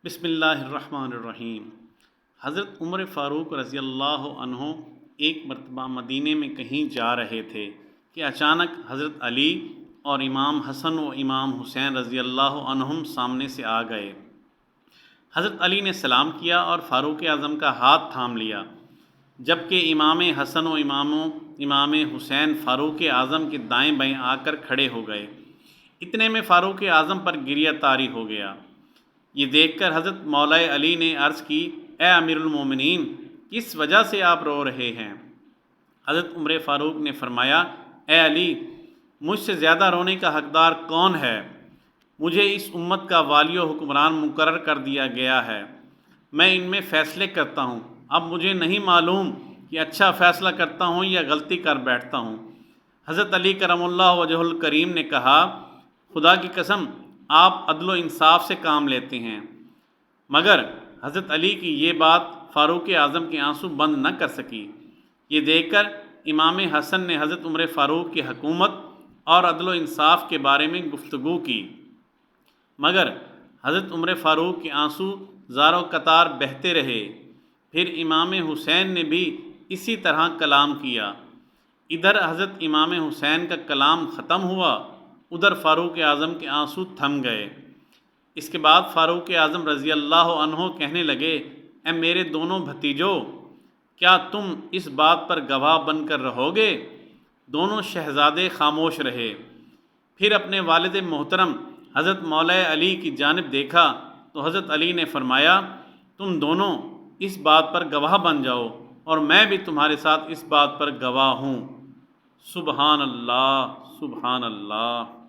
بسم اللہ الرحمن الرحیم۔ حضرت عمر فاروق رضی اللہ عنہ ایک مرتبہ مدینے میں کہیں جا رہے تھے کہ اچانک حضرت علی اور امام حسن و امام حسین رضی اللہ عنہم سامنے سے آ گئے۔ حضرت علی نے سلام کیا اور فاروق اعظم کا ہاتھ تھام لیا، جبکہ امام حسن و امام حسین فاروق اعظم کے دائیں بائیں آ کر کھڑے ہو گئے۔ اتنے میں فاروق اعظم پر گریہ طاری ہو گیا۔ یہ دیکھ کر حضرت مولا علی نے عرض کی، اے امیر المومنین، کس وجہ سے آپ رو رہے ہیں؟ حضرت عمر فاروق نے فرمایا، اے علی، مجھ سے زیادہ رونے کا حقدار کون ہے؟ مجھے اس امت کا والی و حکمران مقرر کر دیا گیا ہے، میں ان میں فیصلے کرتا ہوں۔ اب مجھے نہیں معلوم کہ اچھا فیصلہ کرتا ہوں یا غلطی کر بیٹھتا ہوں۔ حضرت علی کرم اللہ وجہ الکریم نے کہا، خدا کی قسم، آپ عدل و انصاف سے کام لیتے ہیں۔ مگر حضرت علی کی یہ بات فاروق اعظم کے آنسو بند نہ کر سکی۔ یہ دیکھ کر امام حسن نے حضرت عمر فاروق کی حکومت اور عدل و انصاف کے بارے میں گفتگو کی، مگر حضرت عمر فاروق کے آنسو زار و قطار بہتے رہے۔ پھر امام حسین نے بھی اسی طرح کلام کیا۔ ادھر حضرت امام حسین کا کلام ختم ہوا، ادھر فاروق اعظم کے آنسو تھم گئے۔ اس کے بعد فاروق اعظم رضی اللہ عنہ کہنے لگے، اے میرے دونوں بھتیجوں، کیا تم اس بات پر گواہ بن کر رہو گے؟ دونوں شہزادے خاموش رہے۔ پھر اپنے والد محترم حضرت مولا علی کی جانب دیکھا تو حضرت علی نے فرمایا، تم دونوں اس بات پر گواہ بن جاؤ اور میں بھی تمہارے ساتھ اس بات پر گواہ ہوں۔ سبحان اللہ، سبحان اللہ۔